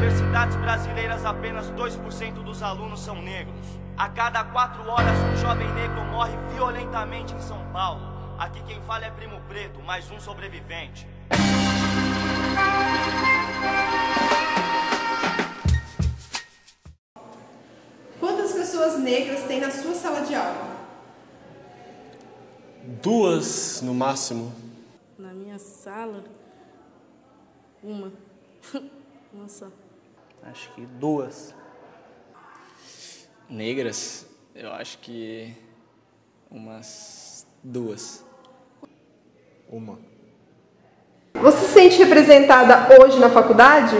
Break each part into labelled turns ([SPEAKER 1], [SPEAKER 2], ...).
[SPEAKER 1] universidades brasileiras, apenas 2% dos alunos são negros. A cada 4 horas, um jovem negro morre violentamente em São Paulo. Aqui quem fala é Primo Preto, mais um sobrevivente.
[SPEAKER 2] Quantas pessoas negras tem na sua sala de aula?
[SPEAKER 3] 2 no máximo.
[SPEAKER 4] Na minha sala, uma. Uma só.
[SPEAKER 5] Acho que 2.
[SPEAKER 6] Negras, eu acho que umas 2.
[SPEAKER 3] Uma.
[SPEAKER 2] Você se sente representada hoje na faculdade?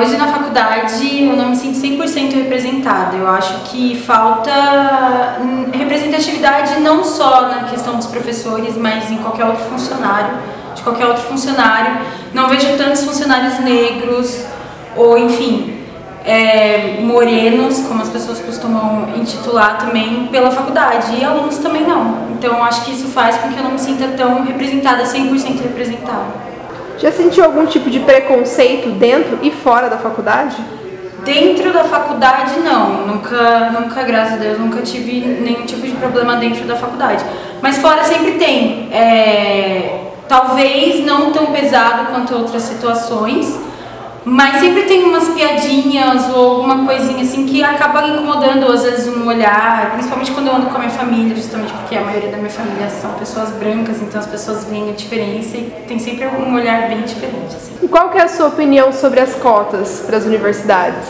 [SPEAKER 7] Hoje na faculdade eu não me sinto 100% representada. Eu acho que falta representatividade não só na questão dos professores, mas em qualquer outro funcionário, de qualquer outro funcionário. Não vejo tantos funcionários negros ou, enfim, morenos, como as pessoas costumam intitular também, pela faculdade, e alunos também não. Então acho que isso faz com que eu não me sinta tão representada, 100% representada.
[SPEAKER 2] Já sentiu algum tipo de preconceito dentro e fora da faculdade?
[SPEAKER 7] Dentro da faculdade, não. Nunca, graças a Deus, nunca tive nenhum tipo de problema dentro da faculdade. Mas fora sempre tem. Talvez não tão pesado quanto outras situações, mas sempre tem umas piadinhas ou alguma coisinha assim que acaba incomodando, às vezes, um olhar, principalmente quando eu ando com a minha família, justamente porque a maioria da minha família são pessoas brancas, então as pessoas veem a diferença e tem sempre um olhar bem diferente, assim.
[SPEAKER 2] E qual que é a sua opinião sobre as cotas para as universidades?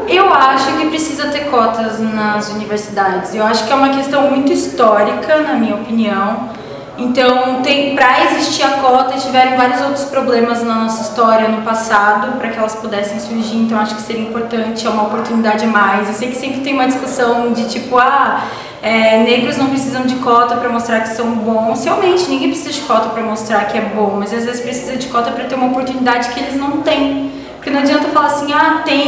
[SPEAKER 7] Eu acho que precisa ter cotas nas universidades. Eu acho que é uma questão muito histórica, na minha opinião. Então, para existir a cota, tiveram vários outros problemas na nossa história no passado, para que elas pudessem surgir. Então, acho que seria importante, é uma oportunidade a mais. Eu sei que sempre tem uma discussão de tipo, negros não precisam de cota para mostrar que são bons. Realmente, ninguém precisa de cota para mostrar que é bom, mas às vezes precisa de cota para ter uma oportunidade que eles não têm. Porque não adianta falar assim,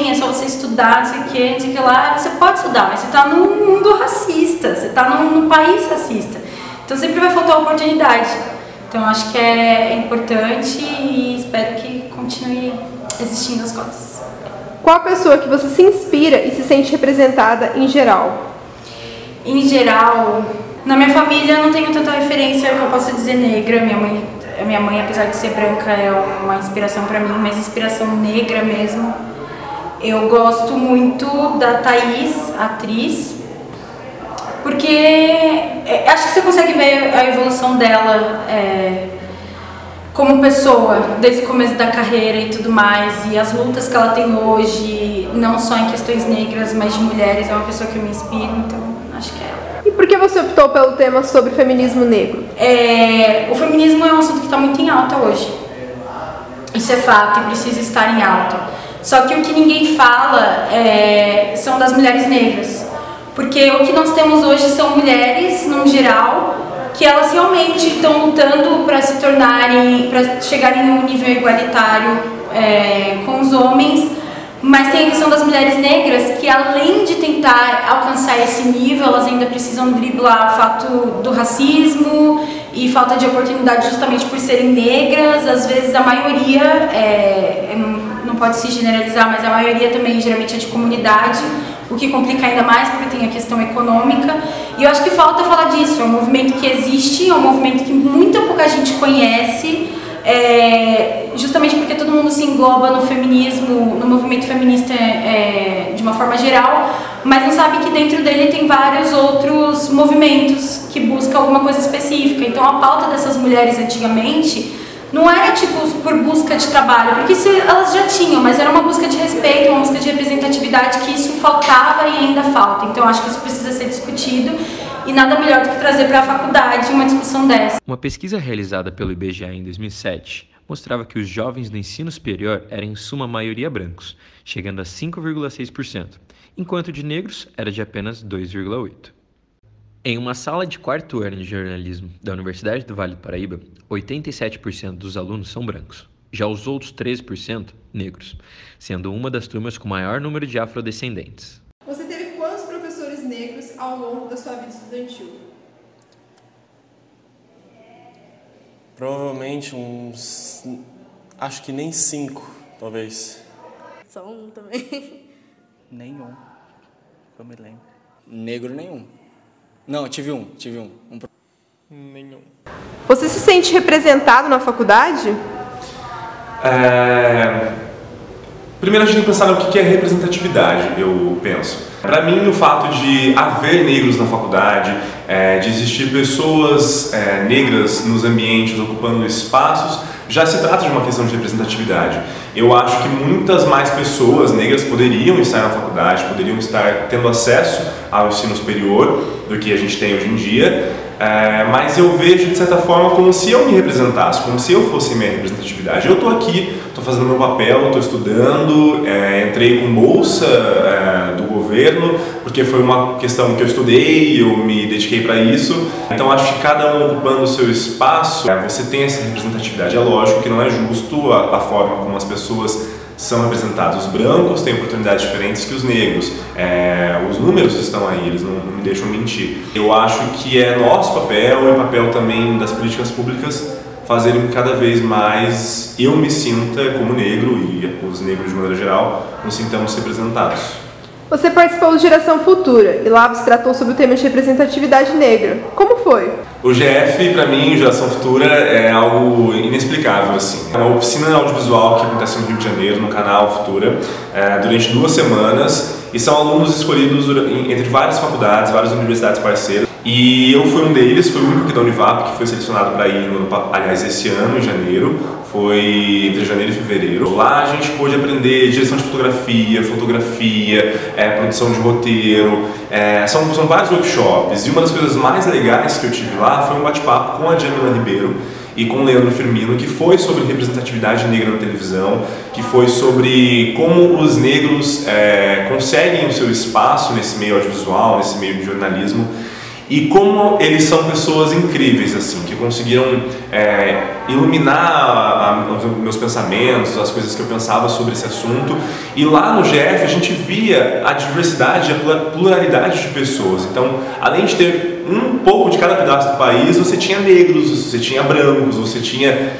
[SPEAKER 7] é só você estudar, não sei o que lá. Você pode estudar, mas você está num mundo racista, você está num país racista. Então sempre vai faltar oportunidade. Então acho que é importante e espero que continue existindo as cotas.
[SPEAKER 2] Qual a pessoa que você se inspira e se sente representada em geral?
[SPEAKER 7] Em geral, na minha família eu não tenho tanta referência que eu possa dizer negra. Minha mãe, apesar de ser branca, é uma inspiração para mim, mas inspiração negra mesmo. Eu gosto muito da Thaís, atriz, porque acho que você consegue ver a evolução dela como pessoa, desde o começo da carreira e tudo mais, e as lutas que ela tem hoje, não só em questões negras, mas de mulheres, é uma pessoa que eu me inspiro, então acho que é ela.
[SPEAKER 2] E por que você optou pelo tema sobre feminismo negro?
[SPEAKER 7] O feminismo é um assunto que está muito em alta hoje, isso é fato e precisa estar em alta, só que o que ninguém fala são das mulheres negras. Porque o que nós temos hoje são mulheres, no geral, que elas realmente estão lutando para se tornarem, para chegarem a um nível igualitário com os homens, mas tem a questão das mulheres negras que, além de tentar alcançar esse nível, elas ainda precisam driblar o fato do racismo e falta de oportunidade justamente por serem negras. Às vezes a maioria, não pode se generalizar, mas a maioria também geralmente é de comunidade, o que complica ainda mais porque tem a questão econômica. E eu acho que falta falar disso. É um movimento que existe, é um movimento que muita pouca gente conhece, justamente porque todo mundo se engloba no feminismo, no movimento feminista de uma forma geral, mas não sabe que dentro dele tem vários outros movimentos que buscam alguma coisa específica. Então a pauta dessas mulheres antigamente não era tipo por busca de trabalho, porque isso elas já tinham, mas era uma busca de respeito, uma busca de representatividade, que isso faltava e ainda falta. Então acho que isso precisa ser discutido e nada melhor do que trazer para a faculdade uma discussão dessa.
[SPEAKER 8] Uma pesquisa realizada pelo IBGE em 2007 mostrava que os jovens do ensino superior eram em suma maioria brancos, chegando a 5,6%, enquanto de negros era de apenas 2,8%. Em uma sala de quarto ano de jornalismo da Universidade do Vale do Paraíba, 87% dos alunos são brancos, já os outros 13% negros, sendo uma das turmas com maior número de afrodescendentes.
[SPEAKER 2] Você teve quantos professores negros ao longo da sua vida estudantil?
[SPEAKER 3] Provavelmente uns... acho que nem 5, talvez.
[SPEAKER 4] Só um também.
[SPEAKER 5] Nenhum. Eu me lembro.
[SPEAKER 6] Negro nenhum. Não, tive um.
[SPEAKER 3] Nenhum.
[SPEAKER 2] Você se sente representado na faculdade?
[SPEAKER 9] Primeiro a gente tem que pensar no que é representatividade, eu penso. Para mim, o fato de haver negros na faculdade, de existir pessoas negras nos ambientes ocupando espaços, já se trata de uma questão de representatividade. Eu acho que muitas mais pessoas negras poderiam estar na faculdade, poderiam estar tendo acesso ao ensino superior do que a gente tem hoje em dia, mas eu vejo de certa forma como se eu me representasse, como se eu fosse minha representatividade. Eu estou aqui, estou fazendo meu papel, estou estudando, entrei com bolsa do governo, porque foi uma questão que eu estudei, eu me dediquei para isso. Então acho que cada um ocupando o seu espaço, você tem essa representatividade. É lógico que não é justo a forma como as pessoas são representados. Os brancos têm oportunidades diferentes que os negros. Os números estão aí, eles não me deixam mentir. Eu acho que é nosso papel e papel também das políticas públicas fazerem que cada vez mais eu me sinta como negro e os negros de maneira geral nos sintamos representados.
[SPEAKER 2] Você participou do Geração Futura e lá você tratou sobre o tema de representatividade negra. Como foi?
[SPEAKER 9] O GF, para mim, Geração Futura, é algo inexplicável, assim. É uma oficina audiovisual que acontece no Rio de Janeiro, no canal Futura, durante 2 semanas, e são alunos escolhidos entre várias faculdades, várias universidades parceiras. E eu fui um deles, fui o único aqui da Univap que foi selecionado para ir, esse ano, em janeiro, foi entre janeiro e fevereiro. Lá a gente pôde aprender direção de fotografia, produção de roteiro, são vários workshops. E uma das coisas mais legais que eu tive lá foi um bate-papo com a Jamila Ribeiro e com o Leandro Firmino, que foi sobre representatividade negra na televisão, que foi sobre como os negros conseguem o seu espaço nesse meio audiovisual, nesse meio de jornalismo, e como eles são pessoas incríveis, assim, que conseguiram iluminar meus pensamentos, as coisas que eu pensava sobre esse assunto. E lá no GF a gente via a diversidade, a pluralidade de pessoas. Então, além de ter um pouco de cada pedaço do país, você tinha negros, você tinha brancos, você tinha...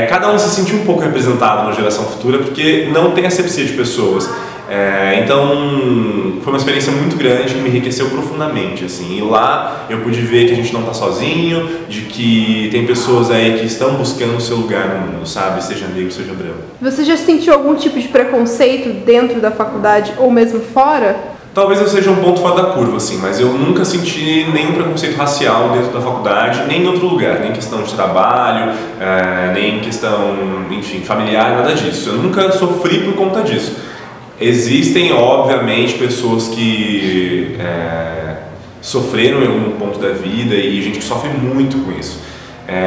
[SPEAKER 9] cada um se sentia um pouco representado na Geração Futura, porque não tem asepsia de pessoas. Então foi uma experiência muito grande que me enriqueceu profundamente, assim. E lá eu pude ver que a gente não está sozinho, de que tem pessoas aí que estão buscando o seu lugar no mundo, sabe? Seja negro, seja branco.
[SPEAKER 2] Você já sentiu algum tipo de preconceito dentro da faculdade ou mesmo fora?
[SPEAKER 9] Talvez eu seja um ponto fora da curva, assim, mas eu nunca senti nenhum preconceito racial dentro da faculdade, nem em outro lugar, nem questão de trabalho, nem questão, enfim, familiar, nada disso. Eu nunca sofri por conta disso. Existem, obviamente, pessoas que sofreram em algum ponto da vida e gente que sofre muito com isso.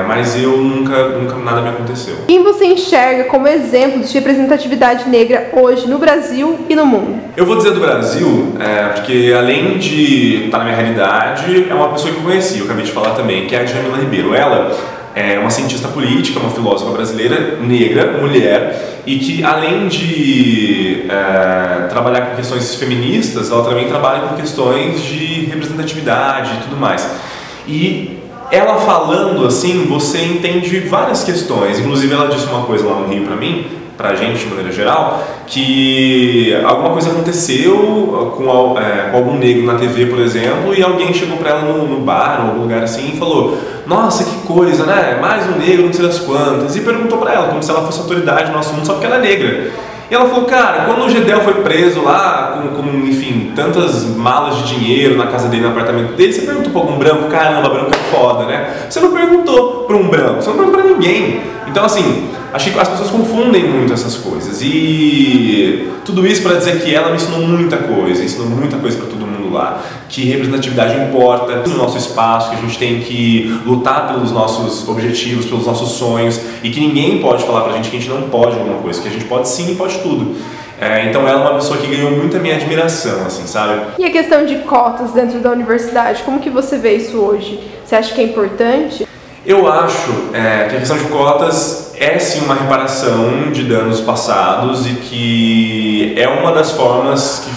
[SPEAKER 9] Mas eu nunca nada me aconteceu.
[SPEAKER 2] Quem você enxerga como exemplo de representatividade negra hoje no Brasil e no mundo?
[SPEAKER 9] Eu vou dizer do Brasil, porque além de estar na minha realidade, é uma pessoa que eu conheci, eu acabei de falar também, que é a Jamila Ribeiro. Ela é uma cientista política, uma filósofa brasileira, negra, mulher, e que além de trabalhar com questões feministas, ela também trabalha com questões de representatividade e tudo mais. E ela falando assim, você entende várias questões. Inclusive ela disse uma coisa lá no Rio pra gente de maneira geral, que alguma coisa aconteceu com algum negro na TV, por exemplo, e alguém chegou pra ela no bar ou algum lugar assim e falou: nossa, que coisa, né? Mais um negro, não sei das quantas. E perguntou pra ela, como se ela fosse autoridade no assunto, só porque ela é negra. E ela falou: cara, quando o Gedel foi preso lá, com enfim, tantas malas de dinheiro na casa dele, no apartamento dele, você perguntou pra algum branco: caramba, branco é foda, né? Você não perguntou pra um branco, você não perguntou pra ninguém. Então, assim, achei que as pessoas confundem muito essas coisas. E tudo isso para dizer que ela me ensinou muita coisa para todo mundo lá. Que representatividade importa no nosso espaço, que a gente tem que lutar pelos nossos objetivos, pelos nossos sonhos, e que ninguém pode falar pra gente que a gente não pode alguma coisa, que a gente pode sim e pode tudo. Então ela é uma pessoa que ganhou muito a minha admiração, assim, sabe?
[SPEAKER 2] E a questão de cotas dentro da universidade, como que você vê isso hoje? Você acha que é importante?
[SPEAKER 9] Eu acho que a questão de cotas é sim uma reparação de danos passados e que é uma das formas que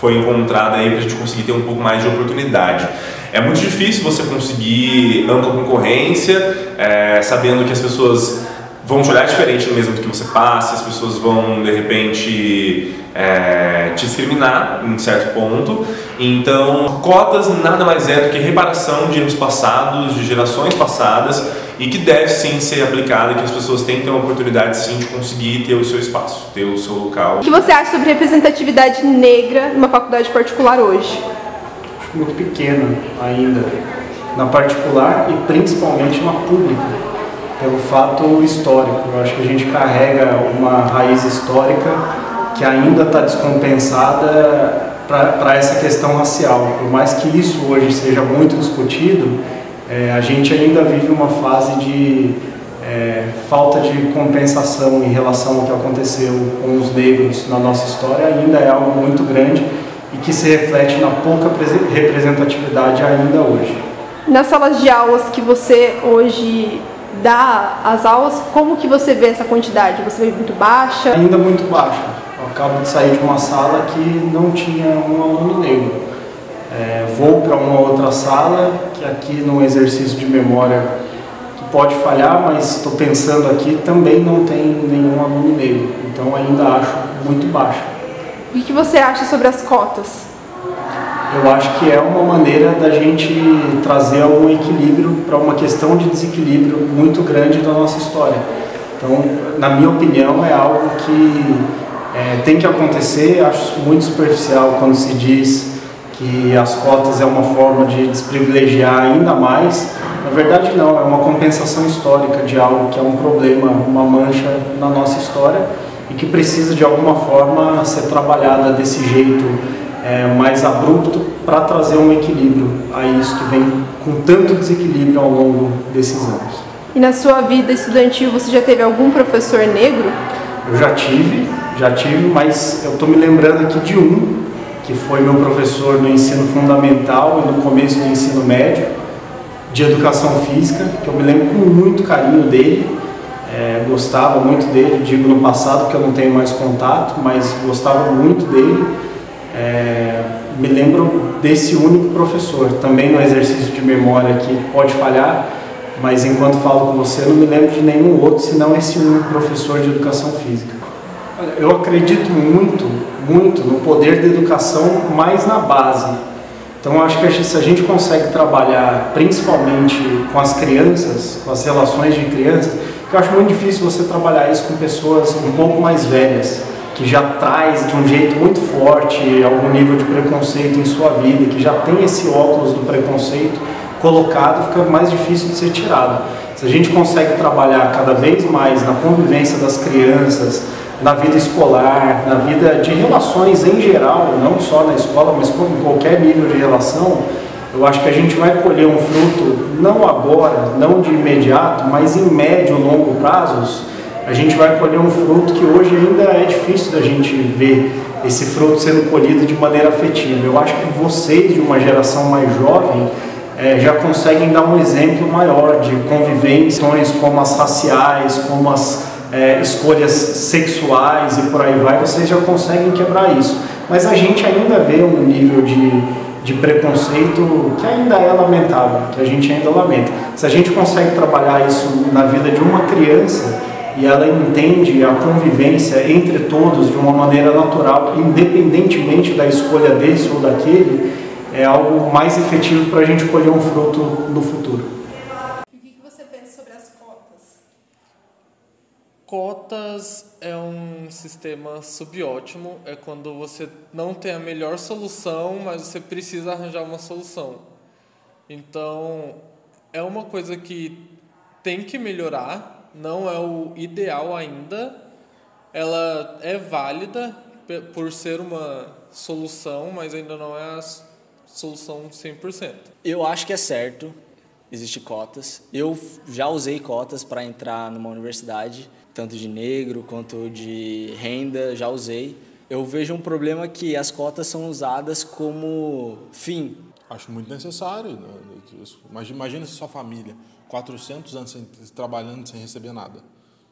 [SPEAKER 9] foi encontrada aí para a gente conseguir ter um pouco mais de oportunidade. É muito difícil você conseguir ampla concorrência, sabendo que as pessoas vão te olhar diferente mesmo do que você passa, as pessoas vão, de repente, te discriminar em certo ponto. Então, cotas nada mais é do que reparação de erros passados, de gerações passadas, e que deve sim ser aplicada, que as pessoas tenham que ter uma oportunidade sim de conseguir ter o seu espaço, ter o seu local.
[SPEAKER 2] O que você acha sobre representatividade negra numa faculdade particular hoje?
[SPEAKER 10] Acho muito pequena ainda, na particular e principalmente na pública, pelo fato histórico. Eu acho que a gente carrega uma raiz histórica que ainda está descompensada para essa questão racial. Por mais que isso hoje seja muito discutido, a gente ainda vive uma fase de falta de compensação em relação ao que aconteceu com os negros na nossa história. Ainda é algo muito grande e que se reflete na pouca representatividade ainda hoje. Nas salas de aulas que você hoje dá as aulas, como que você vê essa quantidade? Você vê muito baixa? Ainda muito baixa. Eu acabo de sair de uma sala que não tinha um aluno negro. Vou para uma outra sala, que aqui no exercício de memória que pode falhar, mas estou pensando aqui, também não tem nenhum aluno negro. Então ainda acho muito baixa. O que você acha sobre as cotas? Eu acho que é uma maneira da gente trazer algum equilíbrio para uma questão de desequilíbrio muito grande da nossa história. Então, na minha opinião, é algo que tem que acontecer. Acho muito superficial quando se diz que as cotas é uma forma de desprivilegiar ainda mais. Na verdade, não, é uma compensação histórica de algo que é um problema, uma mancha na nossa história e que precisa, de alguma forma, ser trabalhada desse jeito mais abrupto para trazer um equilíbrio a isso que vem com tanto desequilíbrio ao longo desses anos. E na sua vida estudantil você já teve algum professor negro? Eu já tive, mas eu estou me lembrando aqui de um, que foi meu professor no ensino fundamental e no começo do ensino médio, de educação física, que eu me lembro com muito carinho dele, gostava muito dele, digo no passado que eu não tenho mais contato, mas gostava muito dele. Me lembro desse único professor, também no exercício de memória que pode falhar, mas enquanto falo com você eu não me lembro de nenhum outro, senão esse único professor de educação física. Eu acredito muito no poder da educação, mais na base. Então acho que se a gente consegue trabalhar principalmente com as crianças, com as relações de crianças, porque eu acho muito difícil você trabalhar isso com pessoas um pouco mais velhas, que já traz de um jeito muito forte algum nível de preconceito em sua vida, que já tem esse óculos do preconceito colocado, fica mais difícil de ser tirado. Se a gente consegue trabalhar cada vez mais na convivência das crianças, na vida escolar, na vida de relações em geral, não só na escola, mas em qualquer nível de relação, eu acho que a gente vai colher um fruto, não agora, não de imediato, mas em médio e longo prazos. A gente vai colher um fruto que hoje ainda é difícil da gente ver esse fruto sendo colhido de maneira afetiva. Eu acho que vocês, de uma geração mais jovem, já conseguem dar um exemplo maior de convivências como as raciais, como as escolhas sexuais e por aí vai. Vocês já conseguem quebrar isso. Mas a gente ainda vê um nível de preconceito que ainda é lamentável, que a gente ainda lamenta. Se a gente consegue trabalhar isso na vida de uma criança, e ela entende a convivência entre todos de uma maneira natural, independentemente da escolha desse ou daquele, é algo mais efetivo para a gente colher um fruto no futuro.
[SPEAKER 2] E o que você pensa sobre as cotas?
[SPEAKER 3] Cotas é um sistema subótimo, é quando você não tem a melhor solução, mas você precisa arranjar uma solução. Então, é uma coisa que tem que melhorar. Não é o ideal ainda, ela é válida por ser uma solução, mas ainda não é a solução 100%.
[SPEAKER 6] Eu acho que é certo, existem cotas. Eu já usei cotas para entrar numa universidade, tanto de negro quanto de renda, já usei. Eu vejo um problema que as cotas são usadas como fim.
[SPEAKER 11] Acho muito necessário. Imagina se sua família, 400 anos trabalhando sem receber nada.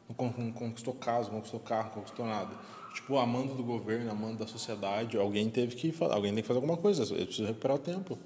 [SPEAKER 11] Não conquistou casa, não conquistou carro, não conquistou nada. Tipo, a manda do governo, a manda da sociedade, alguém tem que fazer alguma coisa. Eles precisam recuperar o tempo.